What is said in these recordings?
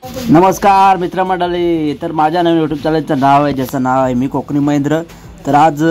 नमस्कार मित्रमंडळी, तर माझ्या नवीन यूट्यूब चॅनलचं नाव आहे, ज्याचं नाव आहे मी कोकणी महेंद्र। तर आज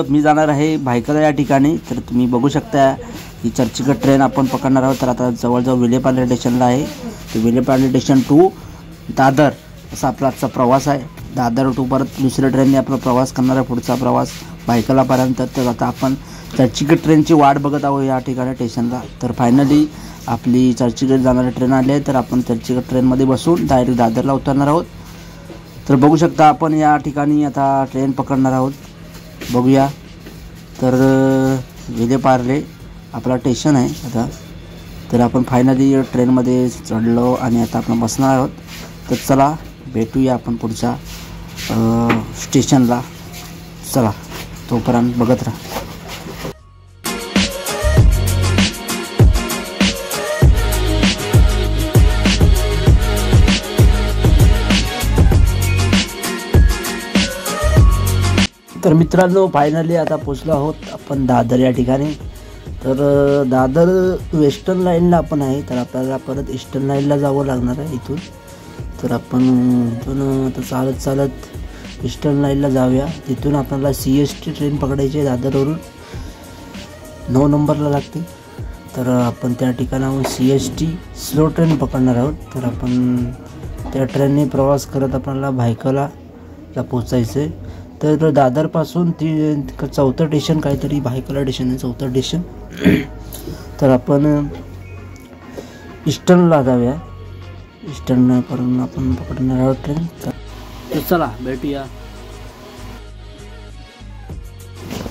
मी जाणार आहे भायखळा या ठिकाणी। तर तुम्ही बघू शकता ही चर्चगेट ट्रेन आपण पकडणार आहोत। तर आता जवळजवळ विलेपार्ले स्टेशनला आहे। तर विलेपार्ले स्टेशन टू दादर असा आपला आजचा प्रवास आहे। दादर टू परत दुसऱ्या ट्रेनने आपला प्रवास करणार आहे, पुढचा प्रवास भायखळापर्यंत। तर आता आपण चर्चगेट ट्रेनची वाट बघत आहोत या ठिकाणी स्टेशनला। तर फायनली आपली चर्चगेट जाणारी ट्रेन आली आहे। तर आपण चर्चगेट ट्रेनमध्ये बसून डायरेक्ट दादरला उतरणार आहोत। तर बघू शकता आपण या ठिकाणी आता ट्रेन पकडणार आहोत, बघूया। तर विलेपार्ले आपला स्टेशन आहे आता। तर आपण फायनली ट्रेनमध्ये चढलो आणि आता आपण बसणार आहोत। तर चला भेटूया आपण पुढच्या स्टेशनला। चला तोपर्यंत बघत राहा। तर मित्रांनो फायनली आता पोचलो आहोत आपण दादर या ठिकाणी। तर दादर वेस्टर्न लाईनला आपण आहे। तर आपल्याला परत ईस्टर्न लाईनला जावं लागणार आहे इथून। तर आपण इथून आता चालत चालत ईस्टर्न लाईनला जाऊया। तिथून आपल्याला CST ट्रेन पकडायची आहे दादरवरून, 9 नंबरला लागते। तर आपण त्या ठिकाणाहून CST स्लो ट्रेन पकडणार आहोत। तर आपण त्या ट्रेनने प्रवास करत आपल्याला भायखळाला पोचायचं आहे। तर दादरपासून ती चौथं स्टेशन काहीतरी भायखळा स्टेशन आहे, चौथं स्टेशन। तर आपण ईस्टर्नला जाऊया, ईस्टर्न करून आपण पकडणार आहोत ट्रेन। तर चला भेटूया।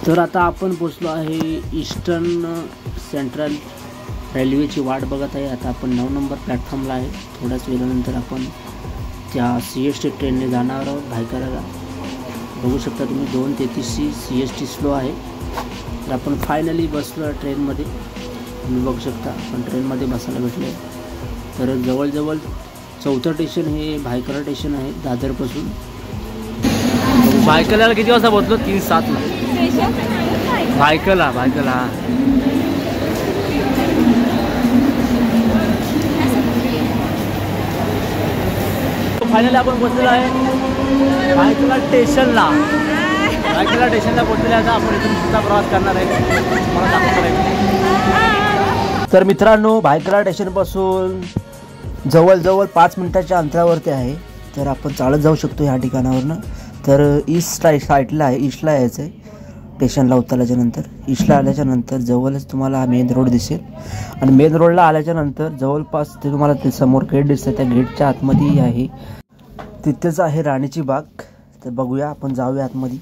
तर आता आपण पोचलो आहे ईस्टर्न सेंट्रल रेल्वेची वाट बघत आहे। आता आपण 9 नंबर प्लॅटफॉर्मला आहे। थोड्याच वेळानंतर आपण त्या CST ट्रेनने जाणार आहोत भायखळाला। बघू शकता तुम्ही 2:33 CST स्लो आहे। तर आपण फायनली बसलो ट्रेनमध्ये, तुम्ही बघू शकता आपण ट्रेनमध्ये बसायला भेटले। तर जवळजवळ चौथं स्टेशन हे भायखळा स्टेशन आहे दादरपासून। भायखळ्याला किती वाजता पोहोचलो? 3:07ला भायखळा। फायनली आपण पोहोचलेलो आहे भायखळा स्टेशनला। भायखळा स्टेशनला पोहोचलेला आता आपण इथून पुढचा प्रवास करणार आहे, मला दाखवणार आहे। तर मित्रांनो भायखळा स्टेशनपासून जवळजवळ 5 मिनिटाच्या अंतरावरती आहे। तर आपण चालत जाऊ शकतो ह्या ठिकाणावरनं। तर ईस्ट साईडला आहे, ईस्टला यायचं आहे स्टेशनला उतरल्याच्या नंतर। ईस्टला आल्याच्या नंतर जवळच तुम्हाला हा मेन रोड दिसेल आणि मेन रोडला आल्याच्या नंतर जवळपास ते तुम्हाला ते समोर गेट दिसतं, त्या गेटच्या आतमध्ये आहे, तिथेच आहे राणीची बाग। तर बघूया आपण जाऊया आतमध्ये।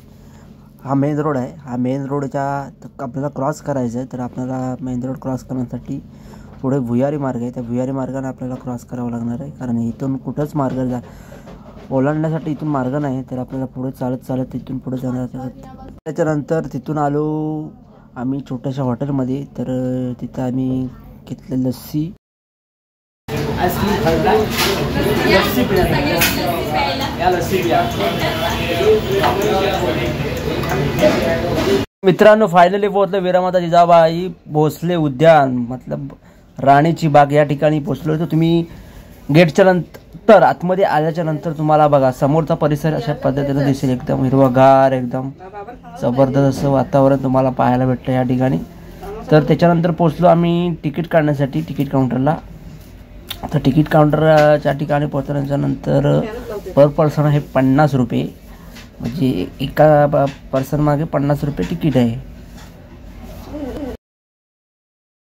हा मेन रोड आहे, हा मेन रोडच्या आपल्याला क्रॉस करायचं आहे। तर आपल्याला मेन रोड क्रॉस करण्यासाठी पुढे भुयारी मार्ग आहे, त्या भुयारी मार्गाने आपल्याला क्रॉस करावं लागणार आहे, कारण इथून कुठंच मार्ग ओलांडण्यासाठी इथून मार्ग नाही। तर आपल्याला पुढे चालत तिथून पुढे जाणार। त्याच्यानंतर तिथून आलो आम्ही छोट्याशा हॉटेलमध्ये। तर तिथं आम्ही घेतलं लस्सी मित्रांनो फायनली पोहोचलो वीरामाता जिजाबाई भोसले उद्यान, मतलब राणीची बाग या ठिकाणी पोहोचलो। तर तुम्ही गेटच्या नंतर आतमध्ये आल्याच्या नंतर तुम्हाला बघा समोरचा परिसर अशा पद्धतीने दिसेल, एकदम हिरवागार, एकदम जबरदस्त असं वातावरण तुम्हाला पाहायला भेटतं या ठिकाणी। तर त्याच्यानंतर पोहोचलो आम्ही तिकीट काढण्यासाठी तिकीट काउंटरला। तर तिकीट काउंटरच्या ठिकाणी पोहोचल्याच्या नंतर पर पर्सन आहे 50 रुपये, म्हणजे एका पर्सन मागे 50 रुपये तिकीट आहे।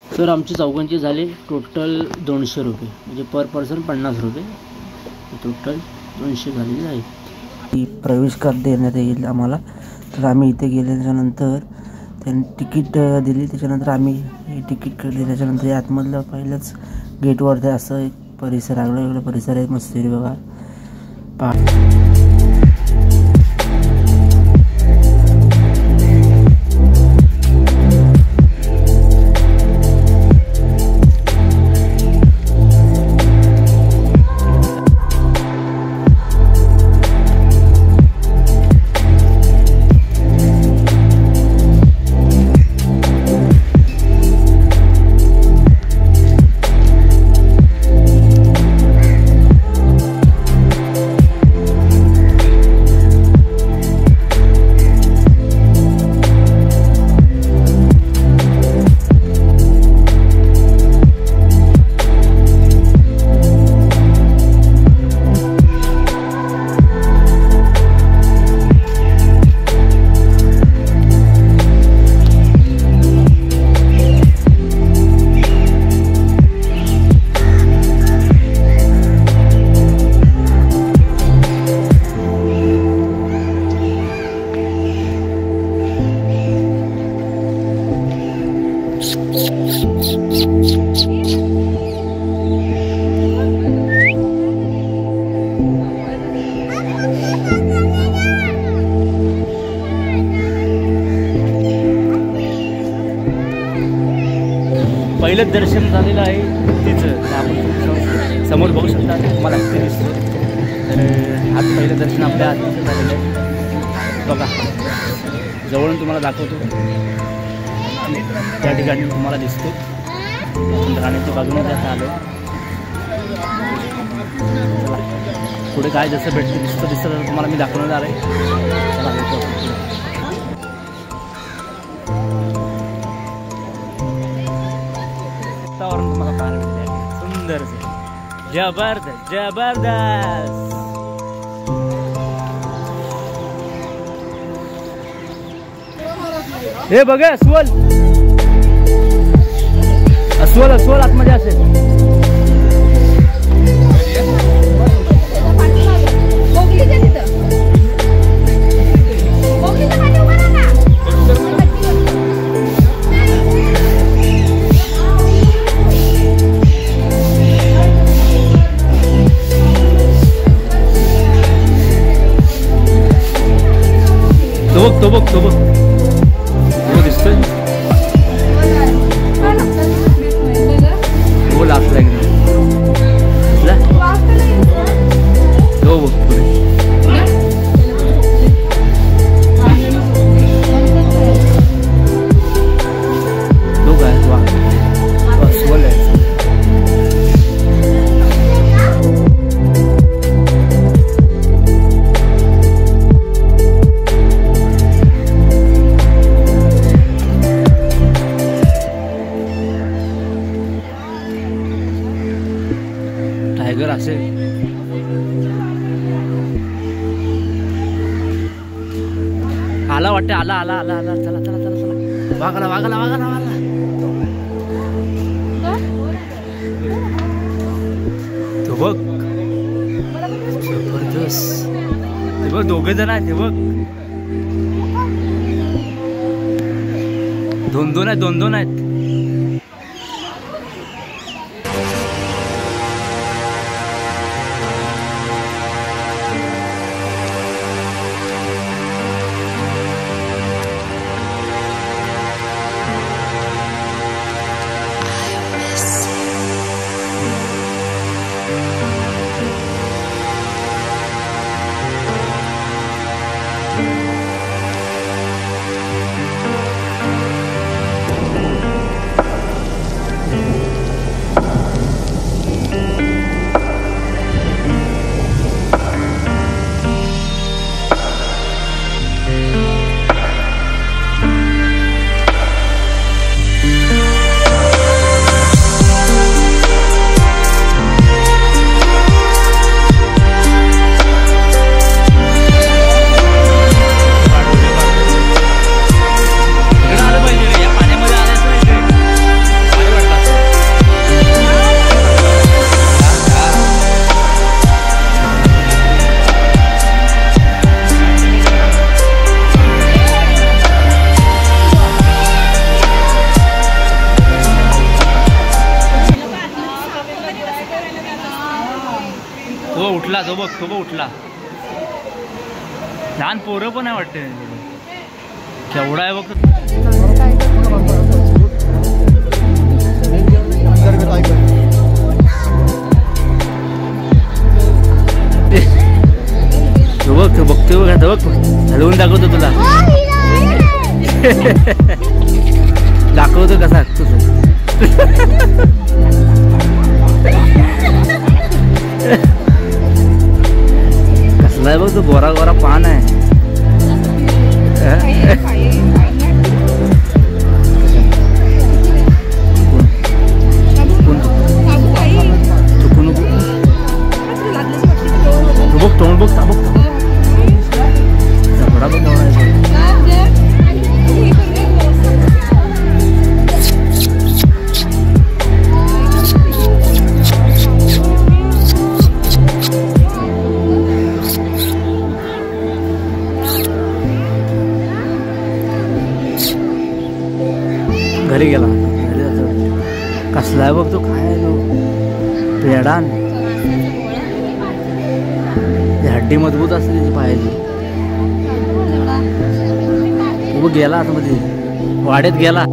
तर आमचे चौघांचे झाले टोटल 200 रुपये, म्हणजे पर पर्सन 50 रुपये, टोटल 200 झालेले आहेत। प्रवेश कार्ड देण्यात येईल आम्हाला। तर आम्ही इथे गेल्याच्यानंतर त्यांनी तिकीट दिली, त्याच्यानंतर आम्ही तिकीट काढले। त्याच्यानंतर आतमधलं पहिलंच गेटवरती असं एक परिसर वेगळा परिसर आहे, मस्त बघा। पहिलं दर्शन झालेलं आहे तिचं. आपण समोर बघू शकता तुम्हाला हत्ती दिसतो. तर आज पहिलं दर्शन आपल्या हत्तीचं झालेलं आहे. बघा जवळून तुम्हाला दाखवतो. त्या ठिकाणी तुम्हाला दिसतो राणीच्या बाजूने जाता आलो. पुढे काय जसं भेटतं दिसतं तुम्हाला मी दाखवणार आहे. चला वातावरण तुम्हाला पाहायला मिळते सुंदर जबरदस्त जबरदस्त. हे बघा अस्वल अस्वल अस्वल आतमध्ये असेल. तो बघ तो दिसतोय. तो लागला तो बघ तो काय वा अस्वल आहे. टायगर असेल. आला वाटते आला आला आला आला. चला चला चला चला. वागला वागला वागला वागला. तो बघ जबरदस्त. ते बघ दोघे जण आहेत. ते बघ दोन दोन आहेत दोन दोन आहेत. उठला तो बघ उठला. लहान पोरं पण आहे वाटते. केवढा आहे बघ. तो बघतोय बघ आता बघ. हलवून दाखवतो तुला. दाखवतो कसा तुझं. कसला बघ तो गोरा गोरा पान आहे. तोंड बघ बघ बडा बघ घरी गेला. कसला आहे बघ तो. काय तो पेडान. हड्डी मजबूत असते त्याची पायाची. गेला आतमध्ये वाड्यात गेला.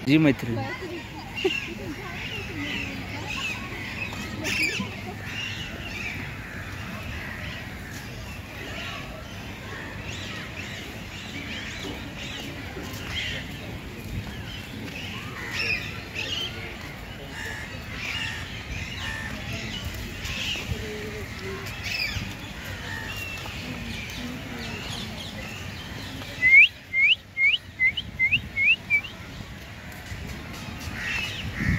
जी मैत्री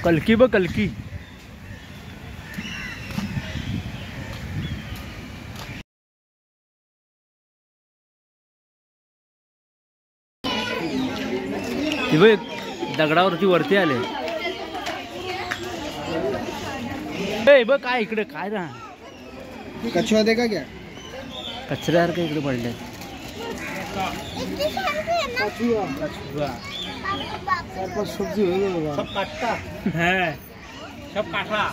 कलकी ब कलकी दगडावरती वरती आले बघ काय इकडे काय ना कचरा दे का क्या कचऱ्यासारखं इकडे पडले सब्जी सब काटता है सब काटा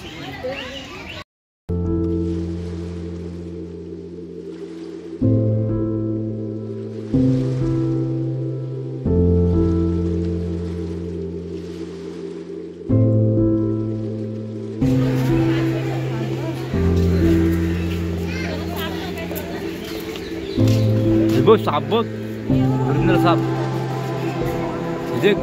साप बघ, ओरिजिनल साप. म्हणजे